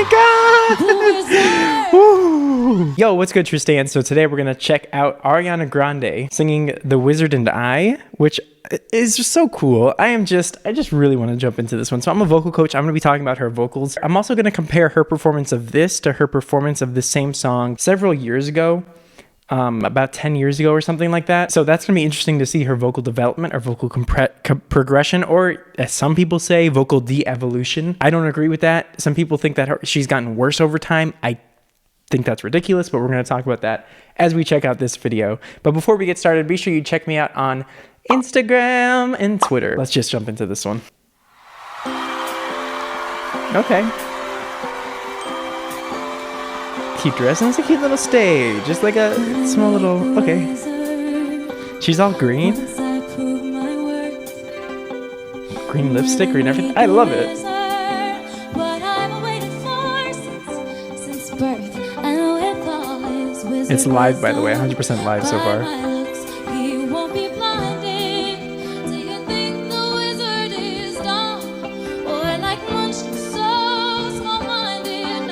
my god! Woo. Yo, what's good, Tristan? So today we're gonna check out Ariana Grande singing "The Wizard and I," which is just so cool. I just really want to jump into this one. So I'm a vocal coach. I'm gonna be talking about her vocals. I'm also gonna compare her performance of this to her performance of the same song several years ago. About 10 years ago or something like that. So that's gonna be interesting to see her vocal development or vocal progression, or as some people say, vocal de-evolution. I don't agree with that. Some people think that she's gotten worse over time. I think that's ridiculous, but we're gonna talk about that as we check out this video. But before we get started, be sure you check me out on Instagram and Twitter. Let's just jump into this one. Okay. Cute dress, and it's a cute little stage, just like a small little, okay. She's all green. Green lipstick, green everything. I love it. It's live, by the way, 100% live so far.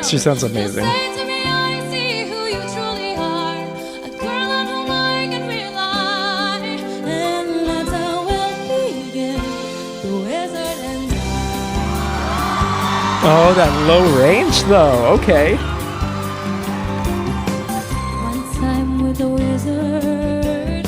She sounds amazing. Oh, that low range though, okay. Once I'm with the wizard,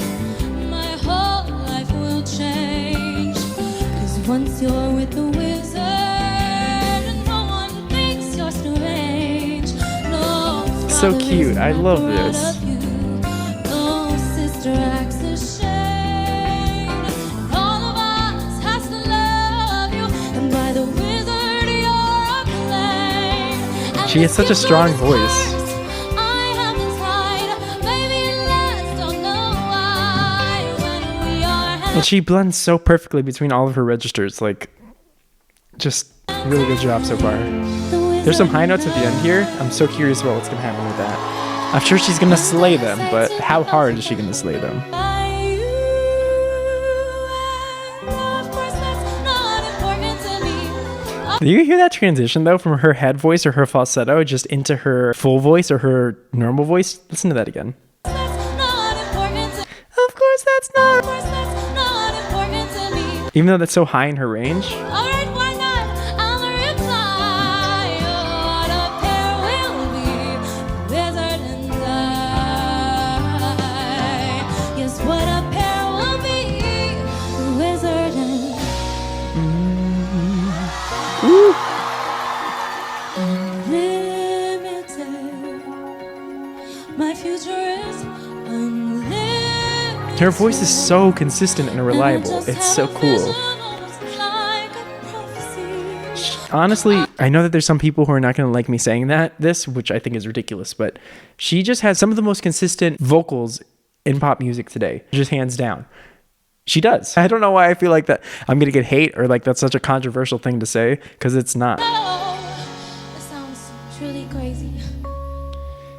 my whole life will change. 'Cause once you're with the wizard, no one thinks you're strange. No, so cute, I love this. No sister acts ashamed. All of us has to love you, and by the wizard. She has such a strong voice. And she blends so perfectly between all of her registers. Like, just really good job so far. There's some high notes at the end here. I'm so curious about what's gonna happen with that. I'm sure she's gonna slay them, but how hard is she gonna slay them? Do you hear that transition though from her head voice or her falsetto just into her full voice or her normal voice? Listen to that again. Of course that's not. Even though that's so high in her range. Ooh. My future is unlimited. Her voice is so consistent and reliable. It's so cool. Honestly, I know that there's some people who are not going to like me saying this, which I think is ridiculous, but she just has some of the most consistent vocals in pop music today, just hands down. She does. I don't know why I feel like that I'm gonna get hate or like that's such a controversial thing to say, because it's not. It sounds truly crazy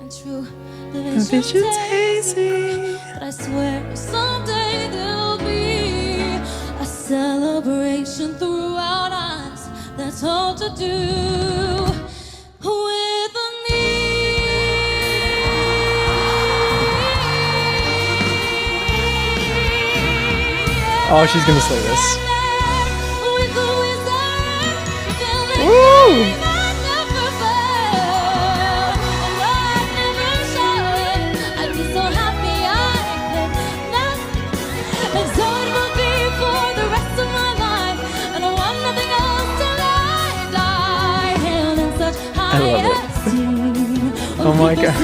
and true. The vision's hazy. But I swear someday there'll be a celebration throughout us. That's all to do with me. Oh, she's gonna slay this. Woo! I love it. Oh my god.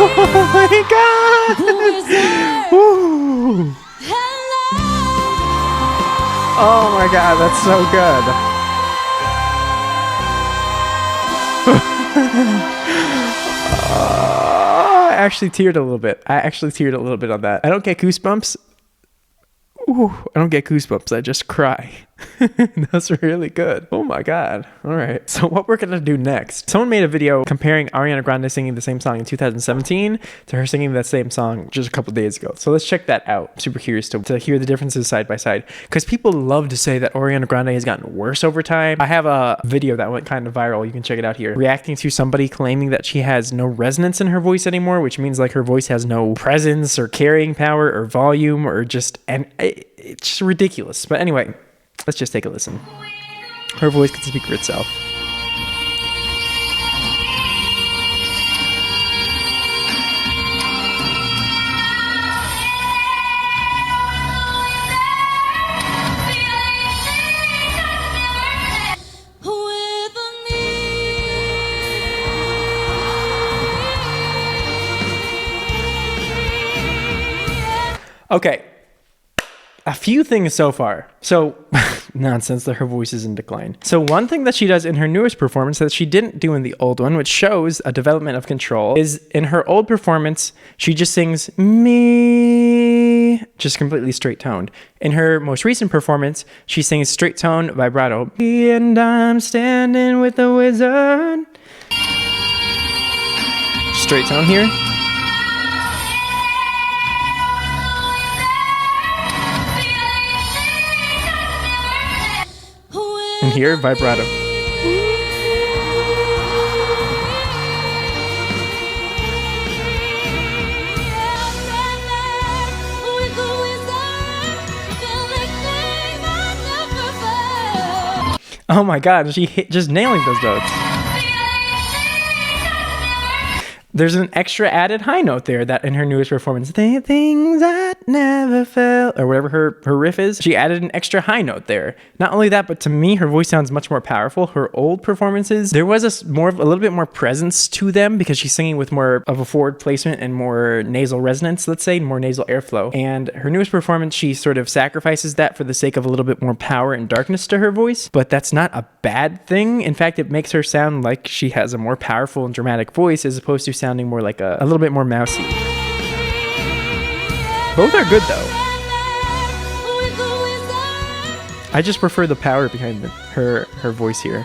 Oh my god! Ooh. Oh my god, that's so good. I actually teared a little bit. on that. I don't get goosebumps. Ooh, I don't get goosebumps. I just cry. That's really good. Oh my God. All right. So what we're going to do next. Someone made a video comparing Ariana Grande singing the same song in 2017 to her singing that same song just a couple days ago. So let's check that out. I'm super curious to hear the differences side by side, because people love to say that Ariana Grande has gotten worse over time. I have a video that went kind of viral. You can check it out here. Reacting to somebody claiming that she has no resonance in her voice anymore, which means like her voice has no presence or carrying power or volume or just, and it's just ridiculous. But anyway, let's just take a listen. Her voice can speak for itself. Okay, a few things so far. So, nonsense that her voice is in decline. So one thing that she does in her newest performance that she didn't do in the old one, which shows a development of control, is in her old performance, she just sings me, just completely straight toned. In her most recent performance, she sings straight tone vibrato. And I'm standing with the wizard. Straight tone here. And here, vibrato. Oh my God, she hit just nailing those notes. There's an extra added high note there that in her newest performance, the things that never felt, or whatever her riff is, she added an extra high note there. Not only that, but to me, her voice sounds much more powerful. Her old performances, there was a little bit more presence to them because she's singing with more of a forward placement and more nasal resonance, let's say, more nasal airflow. And her newest performance, she sort of sacrifices that for the sake of a little bit more power and darkness to her voice, but that's not a bad thing. In fact, it makes her sound like she has a more powerful and dramatic voice as opposed to sounding more like a little bit more mousy. Both are good though. I just prefer the power behind her voice here.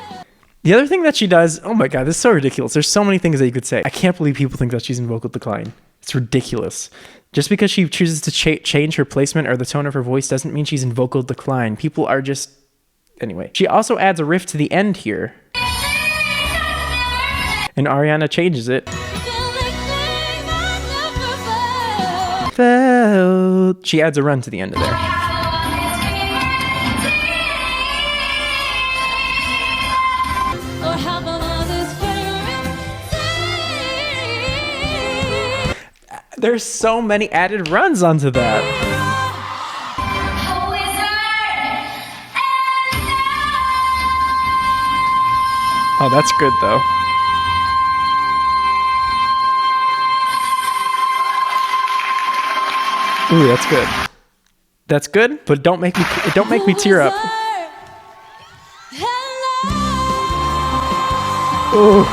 The other thing that she does, oh my God, this is so ridiculous. There's so many things that you could say. I can't believe people think that she's in vocal decline. It's ridiculous. Just because she chooses to change her placement or the tone of her voice doesn't mean she's in vocal decline. People are just... Anyway. She also adds a riff to the end here. And Ariana changes it. Felt. She adds a run to the end of there. There's so many added runs onto that. Oh, that's good though. Ooh, that's good. That's good, but don't make me tear up. Ooh.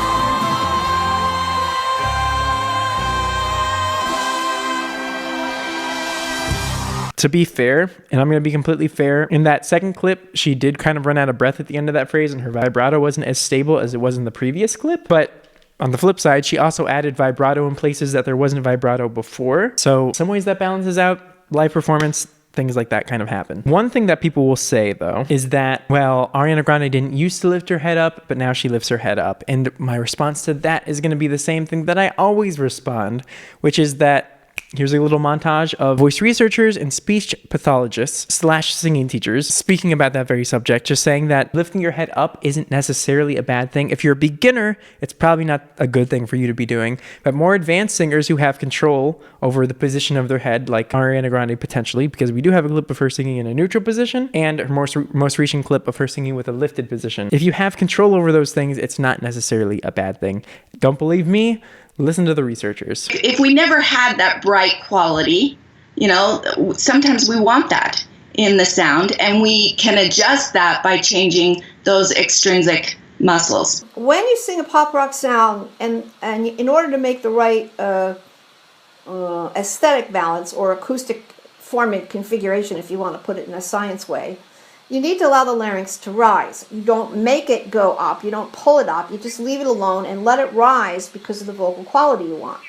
To be fair, and I'm going to be completely fair, in that second clip, she did kind of run out of breath at the end of that phrase, and her vibrato wasn't as stable as it was in the previous clip. But on the flip side, she also added vibrato in places that there wasn't vibrato before. So some ways that balances out. Live performance, things like that kind of happen. One thing that people will say, though, is that, well, Ariana Grande didn't used to lift her head up, but now she lifts her head up. And my response to that is going to be the same thing that I always respond, which is that here's a little montage of voice researchers and speech pathologists / singing teachers speaking about that very subject, just saying that lifting your head up isn't necessarily a bad thing. If you're a beginner, it's probably not a good thing for you to be doing. But more advanced singers who have control over the position of their head, like Ariana Grande potentially, because we do have a clip of her singing in a neutral position and her most recent clip of her singing with a lifted position. If you have control over those things, it's not necessarily a bad thing. Don't believe me? Listen to the researchers. If we never had that bright quality, sometimes we want that in the sound, and we can adjust that by changing those extrinsic muscles. When you sing a pop rock sound, and in order to make the right aesthetic balance or acoustic form and configuration, if you want to put it in a science way, You need to allow the larynx to rise. You don't make it go up. You don't pull it up. You just leave it alone and let it rise because of the vocal quality you want.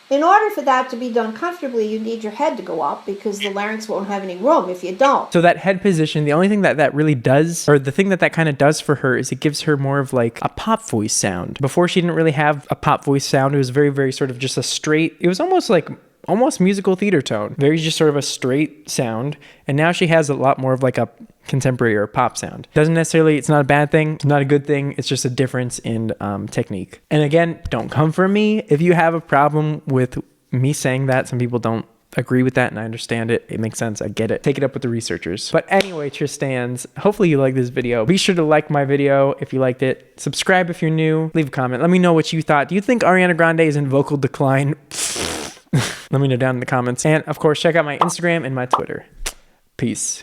In order for that to be done comfortably, you need your head to go up because the larynx won't have any room if you don't. So that head position, the only thing that really does, or the thing that kind of does for her, is it gives her more of like a pop voice sound. Before, she didn't really have a pop voice sound. It was very, very sort of just a straight, it was almost musical theater tone. Very just sort of a straight sound. And now she has a lot more of like a contemporary or pop sound. Doesn't necessarily, it's not a bad thing. It's not a good thing. It's just a difference in technique. And again, don't come for me if you have a problem with me saying that. Some people don't agree with that, and I understand it. It makes sense. I get it. Take it up with the researchers. But anyway, Tristans, hopefully you like this video. Be sure to like my video if you liked it. Subscribe if you're new. Leave a comment. Let me know what you thought. Do you think Ariana Grande is in vocal decline? Let me know down in the comments. And of course, check out my Instagram and my Twitter. Peace.